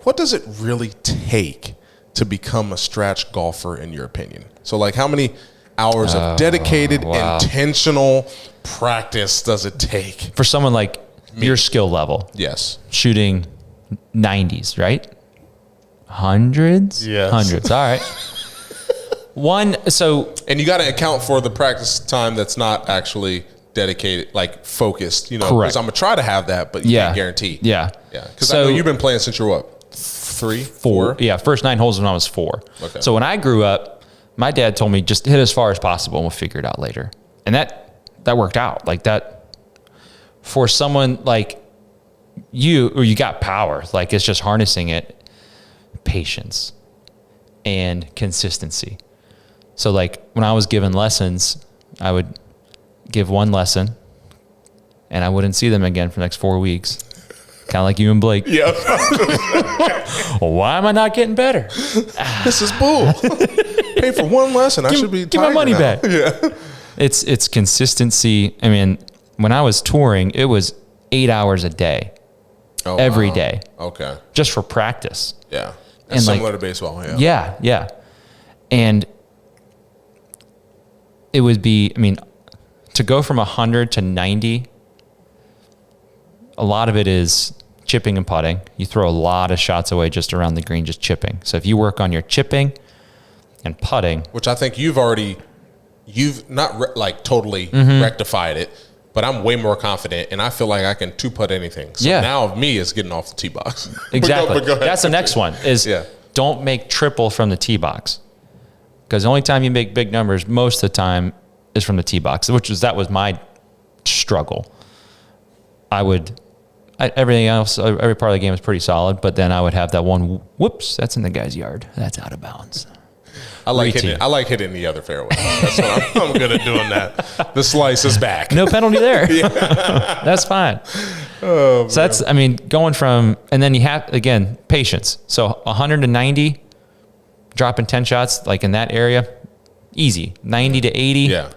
what does it really take to become a stretch golfer in your opinion? So like how many hours of dedicated, intentional practice does it take? For someone like your skill level. Yes. Shooting 90s, right? Hundreds? Yes. Hundreds. All right. And you got to account for the practice time that's not actually dedicated, like focused, Correct. Because I'm going to try to have that, but you can't guarantee. Yeah. Yeah. Because I know you've been playing since you're what? 3, 4? Yeah. First 9 holes when I was 4. Okay. So when I grew up, my dad told me just hit as far as possible and we'll figure it out later. And that worked out like that for someone like you, or you got power. Like it's just harnessing it, patience and consistency. So like when I was given lessons, I would give one lesson and I wouldn't see them again for the next 4 weeks. Kind of like you and Blake. Yeah. Well, why am I not getting better? This is bull. Pay for one lesson. I should be give my money now. back. Yeah. It's consistency. I mean, when I was touring, it was 8 hours a day, every day, Okay. just for practice. Yeah. And similar to baseball. Yeah. Yeah, yeah. And it would be, I mean, to go from 100 to 90, a lot of it is chipping and putting. You throw a lot of shots away just around the green, just chipping. So if you work on your chipping and putting, Which I think you've not totally rectified it, but I'm way more confident, and I feel like I can two-putt anything. So now me is getting off the tee box. exactly. But go ahead. That's the next one is don't make triple from the tee box. Because the only time you make big numbers most of the time is from the tee box, that was my struggle. Everything else, every part of the game is pretty solid, but then I would have that one, whoops, that's in the guy's yard. That's out of bounds. I like hitting the other fairway. That's what I'm good at doing that. The slice is back. No penalty there. That's fine. So that's, going from, and then you have, again, patience. So 190, dropping 10 shots, like in that area, easy. 90 to 80. Yeah.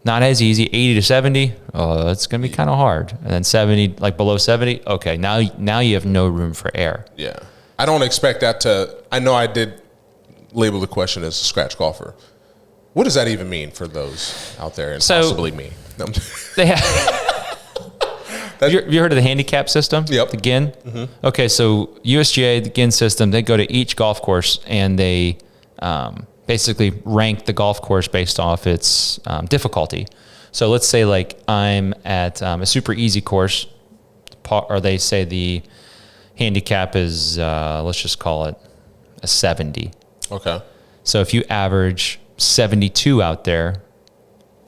Not as easy. 80 to 70. Oh, that's going to be kind of hard. And then 70, like below 70. Okay. Now you have no room for error. Yeah. I don't expect that I know I did label the question as a scratch golfer. What does that even mean for those out there and possibly me? They have, have you heard of the handicap system? Yep. The GIN? Mm-hmm. Okay. So USGA, the GIN system, they go to each golf course and they, basically rank the golf course based off its difficulty. So let's say like I'm at a super easy course, or they say the handicap is, let's just call it a 70. Okay. So if you average 72 out there,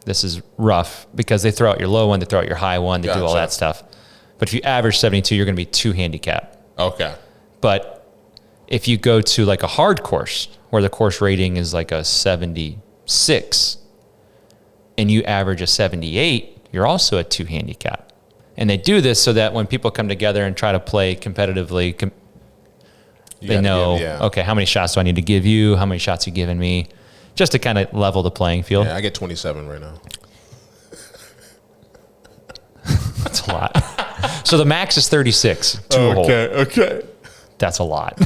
this is rough because they throw out your low one, they throw out your high one, they do all that stuff. But if you average 72, you're going to be 2 handicap. Okay. But if you go to like a hard course where the course rating is like a 76 and you average a 78, you're also a 2 handicap. And they do this so that when people come together and try to play competitively, they know, okay, how many shots do I need to give you? How many shots are you giving me? Just to kind of level the playing field. Yeah, I get 27 right now. That's a lot. So the max is 36 to a hole. Okay. That's a lot.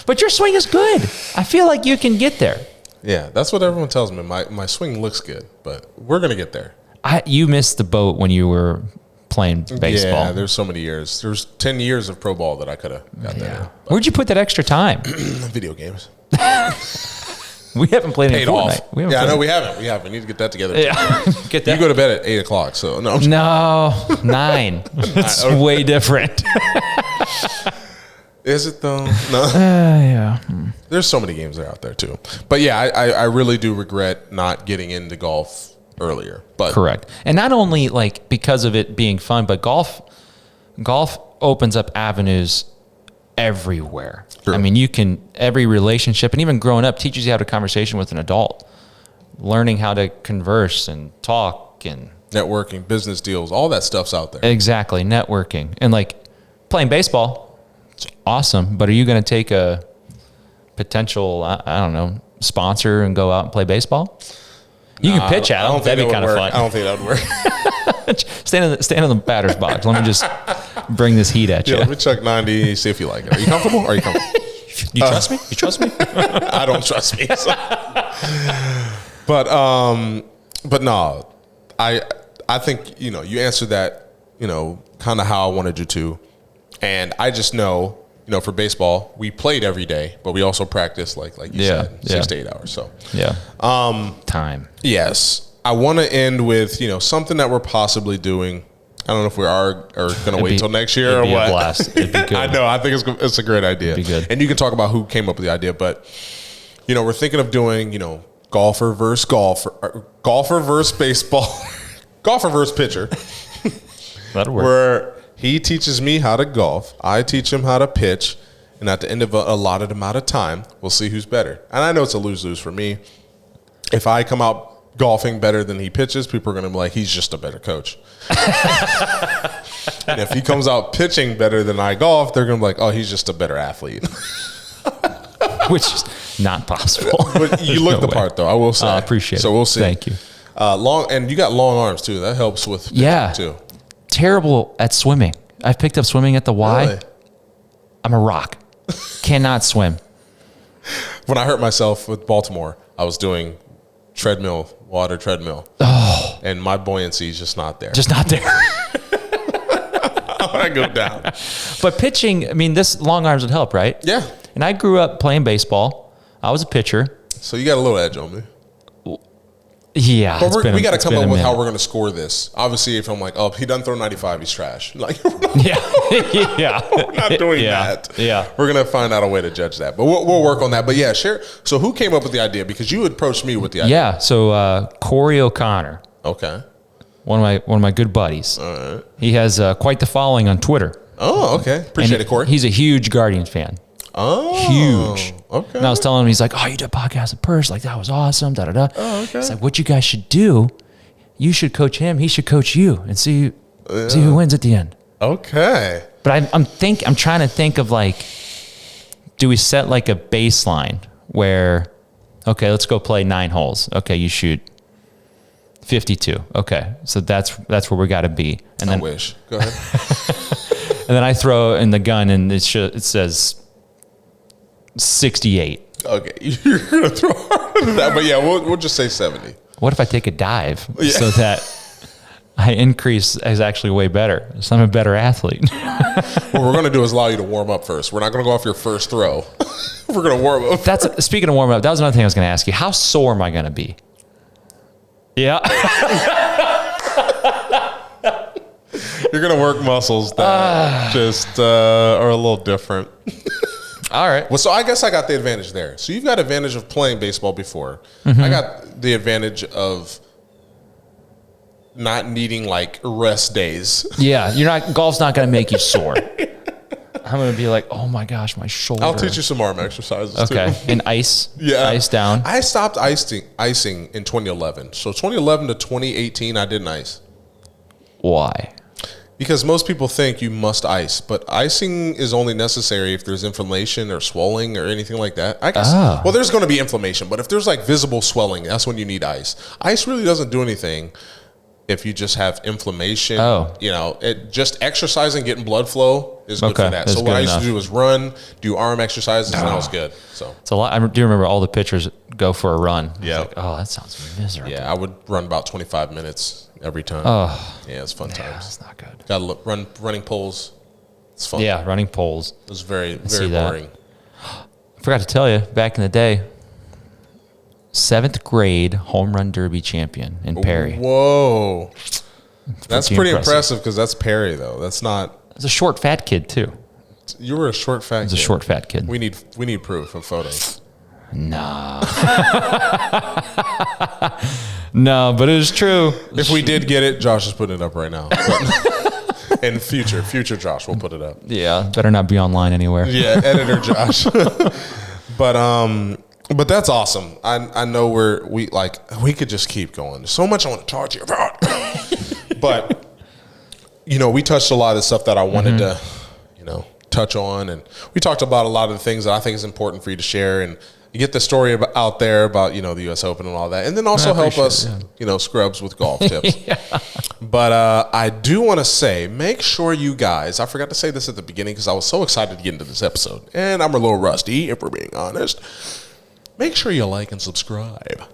But your swing is good. I feel like you can get there. Yeah, that's what everyone tells me. My swing looks good, but we're going to get there. You missed the boat when you were playing baseball. Yeah, there's so many years. There's 10 years of pro ball that I could have got there. Where'd you put that extra time? Video games. We haven't played Paid any off. Fortnite. Yeah, I know we haven't. We need to get that together. Yeah. Get that. You go to bed at 8 o'clock, so no. No, 9. It's way different. Is it though? No. Yeah. There's so many games that are out there too. But yeah, I really do regret not getting into golf earlier. But correct. And not only like because of it being fun, but golf opens up avenues everywhere. True. Every relationship, and even growing up, teaches you how to conversation with an adult, learning how to converse and talk and networking, business deals, all that stuff's out there. Exactly. Networking and like playing baseball. It's awesome. But are you going to take a potential, I don't know, sponsor and go out and play baseball? You can pitch at them. That'd be kind of fun. I don't think that would work. Stand in the batter's box. Let me just bring this heat at you. Yeah, let me check 90, see if you like it. Are you comfortable? You trust me? You trust me? I don't trust me. So. But no, I think, you answered that, kind of how I wanted you to. And I just know, for baseball, we played every day, but we also practiced like you said, 6 to 8 hours. So yeah. Time. Yes. I want to end with, something that we're possibly doing. I don't know if we are going to wait till next year or what. A blast. It'd be good. I know. I think it's a great idea. It'd be good. And you can talk about who came up with the idea, but we're thinking of doing, golfer versus baseball, golfer versus pitcher. That'll work. Where he teaches me how to golf, I teach him how to pitch, and at the end of a allotted amount of time, we'll see who's better. And I know it's a lose-lose for me. If I come out golfing better than he pitches, people are going to be like, he's just a better coach. And if he comes out pitching better than I golf, they're going to be like, oh, he's just a better athlete. Which is not possible. But you look the part, though, I will say. I appreciate it. So we'll see. Thank you. And you got long arms, too. That helps with pitching, too. Terrible at swimming. I've picked up swimming at the Y. Really? I'm a rock. Cannot swim. When I hurt myself with Baltimore, I was doing water treadmill. Oh. And my buoyancy is just not there. Just not there. I go down. But pitching, this long arms would help, right? Yeah. And I grew up playing baseball. I was a pitcher. So you got a little edge on me. Yeah. But we got to come up with how we're going to score this. Obviously, if I'm like, oh, he doesn't throw 95, he's trash. Like, yeah. We're not doing that. Yeah. We're going to find out a way to judge that. But we'll work on that. But yeah, share. So who came up with the idea? Because you approached me with the idea. Yeah. So Corey O'Connor Okay. One of my good buddies. All right. He has quite the following on Twitter. Oh, okay. Appreciate it, Corey. He's a huge Guardians fan. Oh, Huge. Okay. And I was telling him, he's like, "Oh, you did a podcast with Purse. Like, that was awesome. Da da da." Oh, okay. He's like, "What you guys should do, you should coach him. He should coach you, and see who wins at the end." Okay. But I'm trying to think of, like, do we set like a baseline where, okay, let's go play 9 holes. Okay, you shoot 52. Okay, so that's where we got to be. And then I wish. Go ahead. and then I throw in the gun, and it says 68. Okay, you're gonna throw harder than that, but yeah, we'll just say 70. What if I take a dive so that I increase is actually way better? So I'm a better athlete. What we're gonna do is allow you to warm up first. We're not gonna go off your first throw. We're gonna warm up. Speaking of warm up. That was another thing I was gonna ask you. How sore am I gonna be? Yeah. You're gonna work muscles that just are a little different. All right. Well, so I guess I got the advantage there. So you've got advantage of playing baseball before. I got the advantage of not needing like rest days. Yeah, golf's not going to make you sore. I'm going to be like, oh my gosh, my shoulder. I'll teach you some arm exercises too. Okay, and ice. Yeah. Ice down. I stopped icing in 2011. So 2011 to 2018, I didn't ice. Why? Because most people think you must ice, but icing is only necessary if there's inflammation or swelling or anything like that. I guess. Oh. Well, there's going to be inflammation, but if there's like visible swelling, that's when you need ice. Ice really doesn't do anything if you just have inflammation. Oh. You know, just exercising, getting blood flow is good Okay, for that. that's So what good I used enough. to do was run, do arm exercises, and that was good. So It's a lot. I do remember all the pitchers go for a run. It's Yeah. like, oh, that sounds miserable. yeah, I would run about 25 minutes every time. Oh, Yeah, it's fun yeah, times. that's not good. Got to running poles. It's fun. Yeah, running poles. It was very, see very that. boring. I forgot to tell you, back in the day, 7th grade home run derby champion in Perry. Whoa. That's pretty impressive. impressive because that's Perry, though. That's not. It's a short, fat kid, too. You were a short, fat It's a kid. short, fat kid. We need proof of photos. No. No, but it is true. If we did get it, Josh is putting it up right now. In future Josh will put it up. Yeah, better not be online anywhere. Yeah, editor Josh. But that's awesome. I know we could just keep going. There's so much I want to talk to you about. But we touched a lot of the stuff that I wanted to, touch on, and we talked about a lot of the things that I think is important for you to share, and you get the story out there about the U.S. Open and all that, and then also help us, scrubs with golf tips. But I do want to say, make sure you guys. I forgot to say this at the beginning because I was so excited to get into this episode, and I'm a little rusty if we're being honest. Make sure you like and subscribe.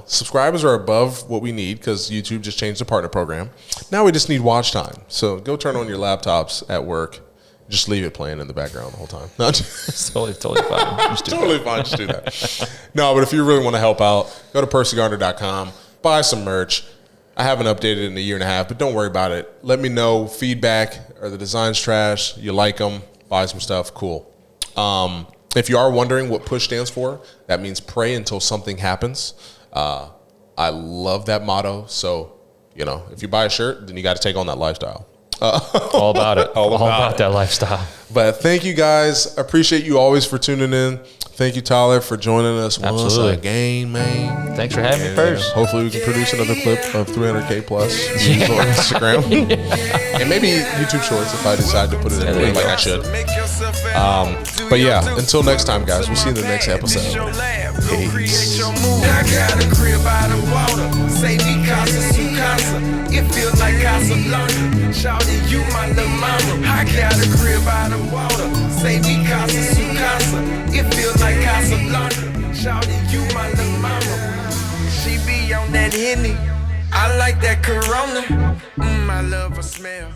Subscribers are above what we need because YouTube just changed the partner program. Now we just need watch time. So go turn on your laptops at work. Just leave it playing in the background the whole time. No, It's totally fine. Just do totally fine. Just do that. No, but if you really want to help out, go to percygarner.com, buy some merch. I haven't updated in a year and a half, but don't worry about it. Let me know feedback. Are the designs trash? You like them? Buy some stuff. Cool. If you are wondering what PUSH stands for, that means pray until something happens. I love that motto. So, if you buy a shirt, then you got to take on that lifestyle. All about it. All about that lifestyle. But thank you guys. Appreciate you always for tuning in. Thank you, Tyler, for joining us once again, man. Thanks for having me first. Hopefully we can produce another clip of 300K plus views on Instagram. And maybe YouTube Shorts if I decide to put it in like I should. But yeah, until next time, guys. We'll see you in the next episode. Peace. I got a crib by the water. Say me casa su casa. It feels like Casablanca. Shawty, you my little mama. I got a crib by the water. Say me casa su casa. It feels like Casablanca. Shawty, you my little mama. She be on that Henny. I like that Corona. I love her smell.